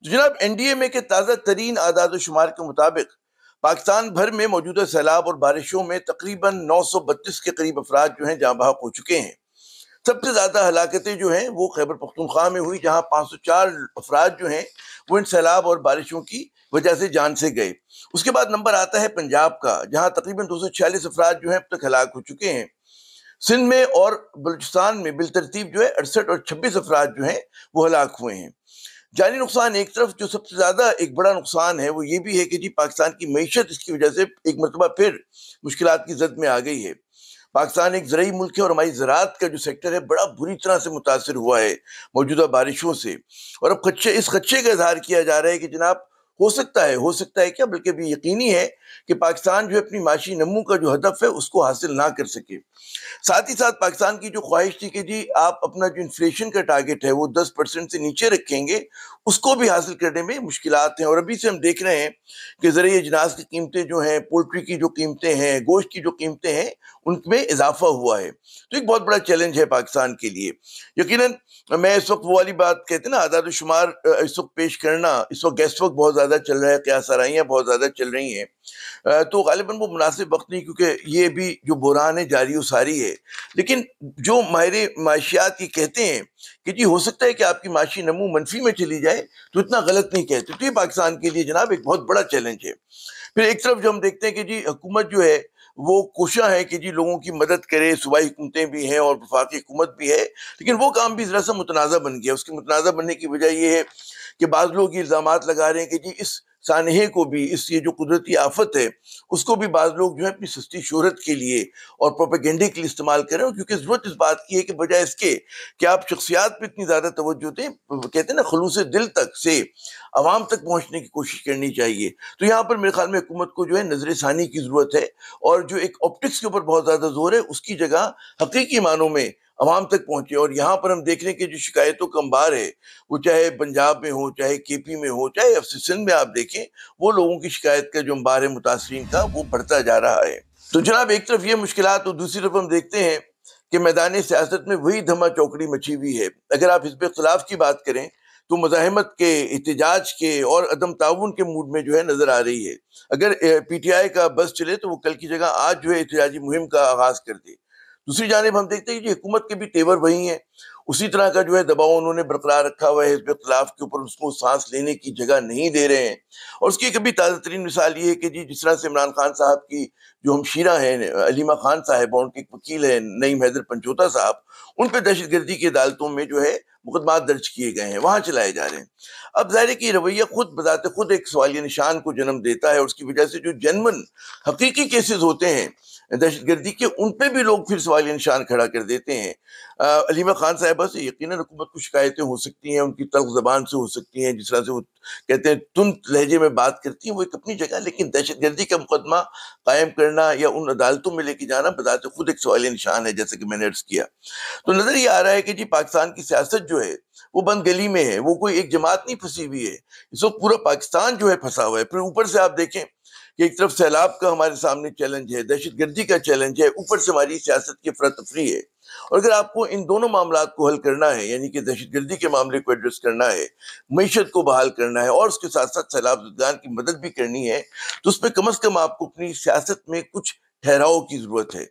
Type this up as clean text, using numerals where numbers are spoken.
تو جناب N D A میں کے تازہ ترین اعداد و شمار کے مطابق پاکستان بھر میں موجودہ سیلاب اور بارشوں میں تقریباً 932 کے قریب افراد جو ہیں جاں بحق ہو چکے ہیں۔ سب سے زیادہ ہلاکتیں جو ہیں وہ خیبر پختونخوا میں ہوئی، جہاں 504 افراد جو ہیں وہ ان سیلاب اور بارشوں کی وجہ سے جان سے گئے۔ اس کے بعد نمبر آتا ہے پنجاب کا، جہاں تقریباً 246 افراد جو ہیں اب تک ہلاک ہو چکے ہیں۔ سندھ میں اور بلوچستان میں بالترتیب جو ہے 68 اور 26 افراد جو ہیں وہ ہلاک ہوئے ہیں۔ جانی نقصان ایک طرف، جو سب سے زیادہ ایک بڑا نقصان ہے وہ یہ بھی ہے کہ جی پاکستان کی معیشت اس کی وجہ سے ایک مرتبہ پھر مشکلات کی زد میں آ گئی ہے۔ پاکستان ایک زرعی ملک ہے اور ہماری زراعت کا جو سیکٹر ہے بڑا بری طرح سے متاثر ہوا ہے موجودہ بارشوں سے، اور اب اس خدشے کا اظہار کیا جا رہا ہے کہ جناب ہو سکتا ہے کیا بلکہ بھی یقینی ہے کہ پاکستان جو ہے اپنی معاشی نمو کا جو ہدف ہے اس کو حاصل نہ کر سکے۔ ساتھ ہی ساتھ پاکستان کی جو خواہش تھی کہ جی آپ اپنا جو انفلیشن کا ٹارگٹ ہے وہ 10% سے نیچے رکھیں گے، اس کو بھی حاصل کرنے میں مشکلات ہیں، اور ابھی سے ہم دیکھ رہے ہیں کہ زرعی اجناس کی قیمتیں جو ہیں، پولٹری کی جو قیمتیں ہیں، گوشت کی جو قیمتیں ہیں، ان میں اضافہ ہوا ہے۔ تو ایک بہت بڑا چیلنج ہے پاکستان کے لیے۔ یقیناً میں اس وقت وہ والی بات کہتے ہیں نا، اعداد و شمار اس وقت پیش کرنا، اس وقت گیس وقت بہت زیادہ چل رہا ہے، قیاس آرائیاں بہت زیادہ چل رہی ہیں، تو غالباً وہ مناسب وقت نہیں، کیونکہ یہ بھی جو بحران ہے جاری و ساری ہے۔ لیکن جو ماہر معاشیات یہ کہتے ہیں کہ جی ہو سکتا ہے کہ آپ کی معاشی نمو منفی میں چلی جائے، تو اتنا غلط نہیں کہتے۔ تو یہ پاکستان کے لیے جناب ایک بہت بڑا چیلنج ہے۔ پھر ایک طرف جو ہم دیکھتے ہیں کہ جی حکومت جو ہے وہ کوشاں ہے کہ جی لوگوں کی مدد کرے، صوبائی حکومتیں بھی ہیں اور وفاقی حکومت بھی ہے، لیکن وہ کام بھی ذرا سا متنازع بن گیا۔ اس کے متنازع بننے کی وجہ یہ ہے کہ بعض لوگ یہ الزامات لگا رہے ہیں کہ جی اس سانحے کو بھی، اس یہ جو قدرتی آفت ہے اس کو بھی بعض لوگ جو ہے اپنی سستی شہرت کے لیے اور پروپیگنڈے کے لیے استعمال کریں، کیونکہ ضرورت اس بات کی ہے کہ بجائے اس کے کہ آپ شخصیات پہ اتنی زیادہ توجہ دیں، کہتے ہیں نا خلوص دل تک سے عوام تک پہنچنے کی کوشش کرنی چاہیے۔ تو یہاں پر میرے خیال میں حکومت کو جو ہے نظر ثانی کی ضرورت ہے، اور جو ایک آپٹکس کے اوپر بہت زیادہ زور ہے اس کی جگہ حقیقی معنوں میں عوام تک پہنچے۔ اور یہاں پر ہم دیکھ رہے ہیں کہ جو شکایتوں کا انبار ہے، وہ چاہے پنجاب میں ہو، چاہے کے پی میں ہو، چاہے سندھ میں آپ دیکھیں، وہ لوگوں کی شکایت کا جو انبار ہے متاثرین کا، وہ بڑھتا جا رہا ہے۔ تو جناب ایک طرف یہ مشکلات، اور دوسری طرف ہم دیکھتے ہیں کہ میدان سیاست میں وہی دھما چوکڑی مچی ہوئی ہے۔ اگر آپ حزب اختلاف کی بات کریں تو مزاحمت کے، احتجاج کے اور عدم تعاون کے موڈ میں جو ہے نظر آ رہی ہے۔ اگر پی ٹی آئی کا بس چلے تو وہ کل کی جگہ آج جو ہے احتجاجی مہم کا آغاز کر دے۔ دوسری جانب ہم دیکھتے ہیں کہ حکومت کے بھی تیور وہی ہیں، اسی طرح کا جو ہے دباؤ انہوں نے برقرار رکھا ہوا ہے حزب اختلاف کے اوپر، اس کو سانس لینے کی جگہ نہیں دے رہے ہیں۔ اور اس کی کبھی تازہ ترین مثال یہ ہے کہ جی جس طرح سے عمران خان صاحب کی جو ہمشیرہ ہیں علیمہ خان صاحب، اور ان کے ایک وکیل ہیں نعیم حیدر پنچوتا صاحب، ان پہ دہشت گردی کی عدالتوں میں جو ہے مقدمات درج کیے گئے ہیں، وہاں چلائے جا رہے ہیں۔ اب ظاہر ہے کہ یہ رویہ خود بذات خود ایک سوالیہ نشان کو جنم دیتا ہے، اور اس کی وجہ سے جو جنمن حقیقی کیسز ہوتے ہیں دہشت گردی کے، ان پہ بھی لوگ پھر سوالیہ نشان کھڑا کر دیتے ہیں۔ علیمہ خان صاحبہ سے یقیناً حکومت کو شکایتیں ہو سکتی ہیں، ان کی تلخ زبان سے ہو سکتی ہیں، جس طرح سے وہ کہتے ہیں تند لہجے میں بات کرتی ہیں، وہ ایک اپنی جگہ، لیکن دہشت گردی کا مقدمہ قائم کرنا یا ان عدالتوں میں لے کے جانا بذات خود ایک سوالیہ نشان ہے، جیسے کہ میں نے عرض کیا۔ تو نظر یہ آ رہا ہے کہ جی پاکستان کی سیاست جو ہے وہ بند گلی میں ہے، وہ کوئی ایک جماعت نہیں پھنسی ہوئی ہے، اس وقت پورا پاکستان جو ہے پھنسا ہوا ہے۔ پھر اوپر سے آپ دیکھیں کہ ایک طرف سیلاب کا ہمارے سامنے چیلنج ہے، دہشت گردی کا چیلنج ہے، اوپر سے ہماری سیاست کی افراتفری ہے۔ اور اگر آپ کو ان دونوں معاملات کو حل کرنا ہے، یعنی کہ دہشت گردی کے معاملے کو ایڈریس کرنا ہے، معیشت کو بحال کرنا ہے، اور اس کے ساتھ ساتھ سیلاب زدگان کی مدد بھی کرنی ہے، تو اس پہ کم از کم آپ کو اپنی سیاست میں کچھ ٹھہراؤ کی ضرورت ہے۔